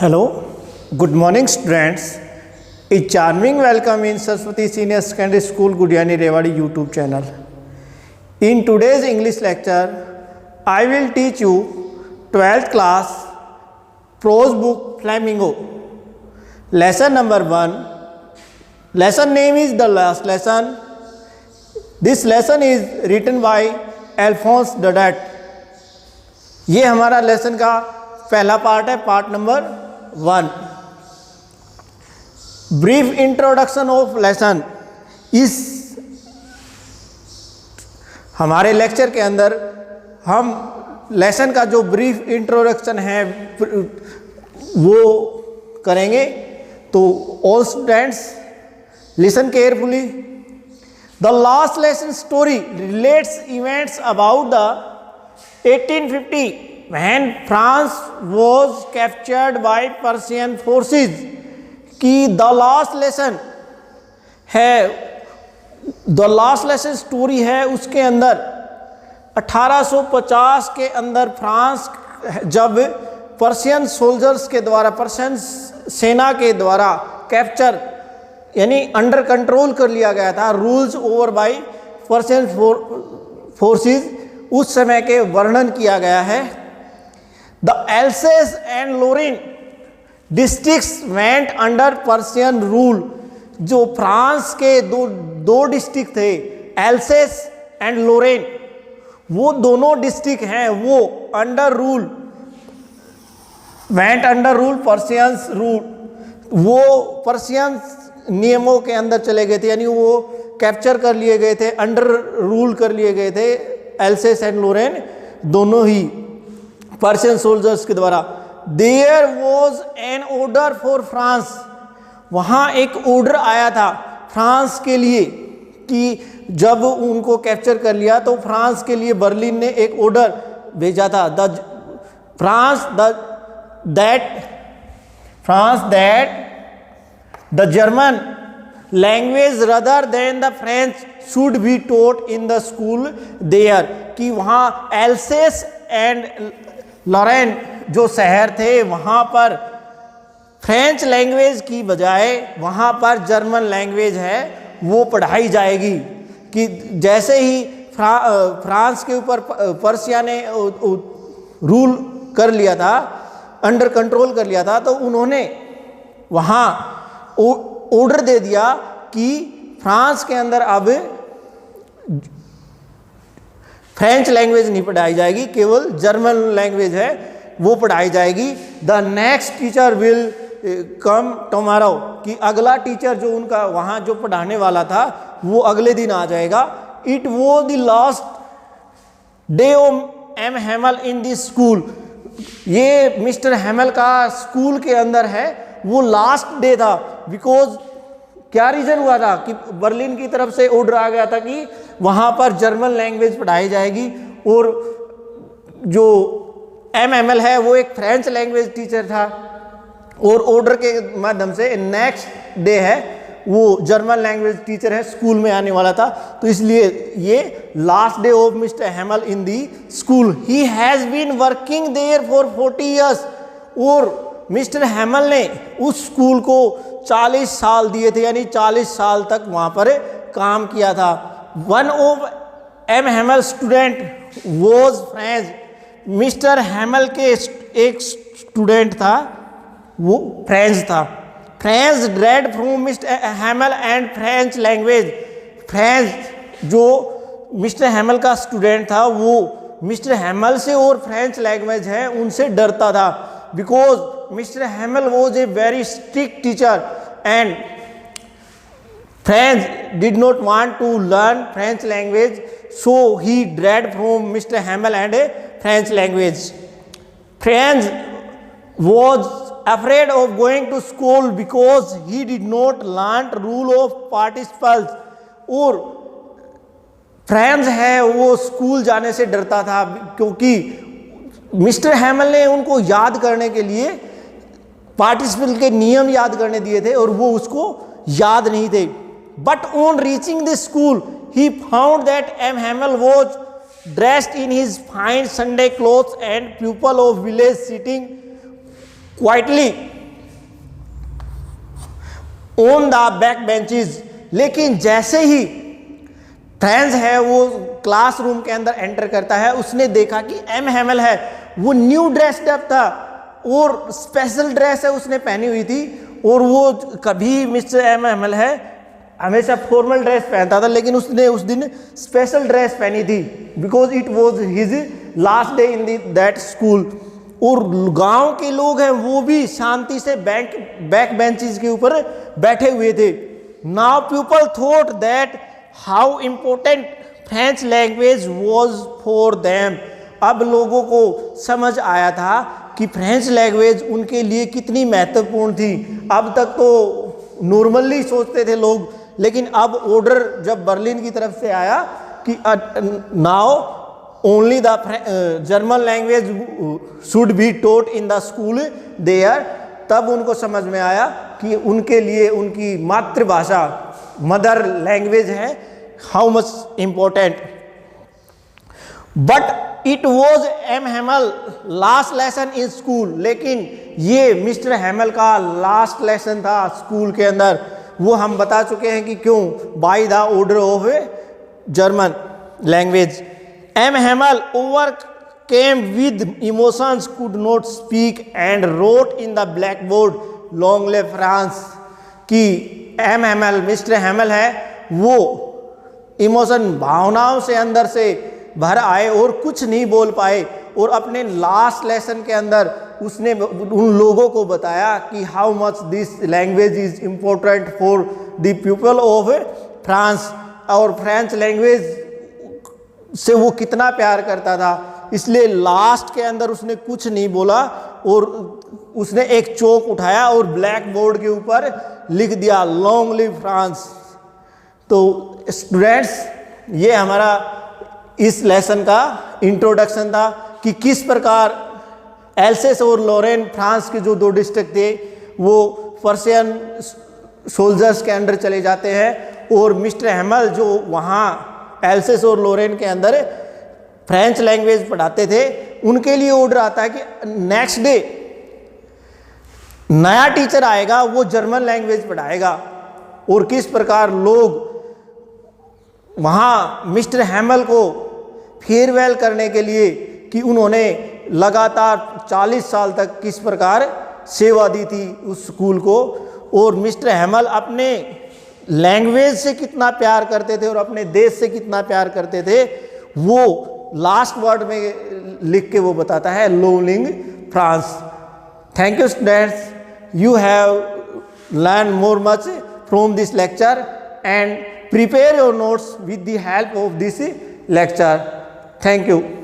Hello, good morning students. A charming welcome in Saraswati Senior Secondary School Gudiani Rewadi YouTube channel. In today's English lecture, I will teach you 12th class prose book Flamingo. Lesson number 1. Lesson name is The Last Lesson. This lesson is written by Alphonse Daudet. ये हमारा lesson का पहला part है, part number 1. Brief introduction of lesson. इस हमारे lecture के अंदर हम लेसन का जो ब्रीफ इंट्रोडक्शन है वो करेंगे. तो all students listen carefully. The last lesson story relates events about the 1850 when France was captured by Persian forces. कि द लास्ट लेसन है, द लास्ट लेसन स्टोरी है, उसके अंदर 1850 के अंदर फ्रांस जब पर्शियन सोल्जर्स के द्वारा, पर्शियन सेना के द्वारा कैप्चर यानी अंडर कंट्रोल कर लिया गया था, rules over by Persian forces, उस समय के वर्णन किया गया है. The Alsace and Lorraine districts went under Persian rule. जो फ्रांस के दो डिस्ट्रिक्ट थे, एल्सेस एंड लोरेन, वो दोनों डिस्ट्रिक्ट हैं, वो under rule, went under rule Persians rule, वो पर्शियन नियमों के अंदर चले गए थे, यानी वो कैप्चर कर लिए गए थे, अंडर रूल कर लिए गए थे. एल्सेस एंड लोरेन दोनों ही पर्शियन सोल्जर्स के द्वारा. There was an order for France. वहाँ एक ऑर्डर आया था फ्रांस के लिए कि जब उनको कैप्चर कर लिया तो फ्रांस के लिए बर्लिन ने एक ऑर्डर भेजा था. The German language rather than the French should be taught in the school there. कि वहाँ एल्सेस एंड लॉरेन जो शहर थे वहाँ पर फ्रेंच लैंग्वेज की बजाय वहाँ पर जर्मन लैंग्वेज है वो पढ़ाई जाएगी. कि जैसे ही फ्रांस के ऊपर पर्शिया ने रूल कर लिया था, अंडर कंट्रोल कर लिया था, तो उन्होंने वहाँ ऑर्डर दे दिया कि फ्रांस के अंदर अब फ्रेंच लैंग्वेज नहीं पढ़ाई जाएगी, केवल जर्मन लैंग्वेज है वो पढ़ाई जाएगी. The next teacher will come tomorrow. कि अगला टीचर जो उनका वहाँ जो पढ़ाने वाला था वो अगले दिन आ जाएगा. It was the last day of M Hamel in this school. ये मिस्टर हैमल का स्कूल के अंदर है वो लास्ट डे था. बिकॉज क्या रीज़न हुआ था कि बर्लिन की तरफ से ऑर्डर आ गया था कि वहाँ पर जर्मन लैंग्वेज पढ़ाई जाएगी, और जो एमएमएल है वो एक फ्रेंच लैंग्वेज टीचर था, और ऑर्डर के माध्यम से नेक्स्ट डे है वो जर्मन लैंग्वेज टीचर है स्कूल में आने वाला था. तो इसलिए ये last day of mister Hamel in the school. He has been working there for 40 years. और मिस्टर हैमल ने उस स्कूल को 40 साल दिए थे, यानी 40 साल तक वहाँ पर काम किया था. One of M Hamel student was French. Mister Hamel के एक स्टूडेंट था वो फ्रेंच था. French dread from mister Hamel and French language. French जो मिस्टर हैमल का स्टूडेंट था वो मिस्टर हैमल से और फ्रेंच लैंग्वेज है उनसे डरता था. Because Mr. Hamel was a very strict teacher and French did not want to learn French language, so he dread from Mr. Hamel and a French language. French was afraid of going to school because he did not learn rule of participles. और French है वो school जाने से डरता था क्योंकि mister Hamel ने उनको याद करने के लिए पार्टिसिपल के नियम याद करने दिए थे और वो उसको याद नहीं थे. But on reaching this school he found that M Hamel was dressed in his fine Sunday clothes and people of village sitting quietly on the back benches. लेकिन जैसे ही फ्रेंच है वो क्लासरूम के अंदर एंटर करता है, उसने देखा कि एम हैमल है वो न्यू ड्रेस्ड अप था और स्पेशल ड्रेस है उसने पहनी हुई थी, और वो कभी मिस्टर एम हैमल है हमेशा फॉर्मल ड्रेस पहनता था, लेकिन उसने उस दिन स्पेशल ड्रेस पहनी थी because it was his last day in that school. और गांव के लोग हैं वो भी शांति से बैक बेंचेस के ऊपर बैठे हुए थे। Now people thought that how important French language was for them. अब लोगों को समझ आया था कि फ्रेंच लैंग्वेज उनके लिए कितनी महत्वपूर्ण थी। अब तक तो नॉर्मली सोचते थे लोग, लेकिन अब ऑर्डर जब बर्लिन की तरफ से आया कि now only the German language should be taught in the school there, तब उनको समझ में आया कि उनके लिए उनकी मातृभाषा मदर लैंग्वेज है how much important. But it was M Hamel last lesson in school. लेकिन ये मिस्टर हैमल का लास्ट लेसन था स्कूल के अंदर। वो हम बता चुके हैं कि क्यों, by the order of German language. M Hamel overcame with emotions, could not speak and wrote in the blackboard long live France। कि एम हैमल मिस्टर हैमल है वो इमोशन भावनाओं से अंदर से भर आए और कुछ नहीं बोल पाए, और अपने लास्ट लेसन के अंदर उसने उन लोगों को बताया कि how much this language is important for the people of France, और फ्रेंच लैंग्वेज से वो कितना प्यार करता था। इसलिए लास्ट के अंदर उसने कुछ नहीं बोला और उसने एक चौक उठाया और ब्लैक बोर्ड के ऊपर लिख दिया लॉन्ग लिव फ्रांस। तो स्टूडेंट्स, ये हमारा इस लेसन का इंट्रोडक्शन था कि किस प्रकार एल्सेस और लॉरेन फ्रांस के जो दो डिस्ट्रिक्ट थे वो पर्शियन सोल्जर्स के अंडर चले जाते हैं, और मिस्टर हैमल जो वहाँ एल्सेस और लॉरेन के अंदर फ्रेंच लैंग्वेज पढ़ाते थे, उनके लिए ऑर्डर आता है कि नेक्स्ट डे नया टीचर आएगा वो जर्मन लैंग्वेज पढ़ाएगा। और किस प्रकार लोग वहाँ मिस्टर हैमल को फेयरवेल करने के लिए कि उन्होंने लगातार 40 साल तक किस प्रकार सेवा दी थी उस स्कूल को, और मिस्टर हैमल अपने लैंग्वेज से कितना प्यार करते थे और अपने देश से कितना प्यार करते थे, वो लास्ट वर्ड में लिख के वो बताता है long live France. Thank you students, you have learned more much from this lecture and prepare your notes with the help of this lecture. Thank you.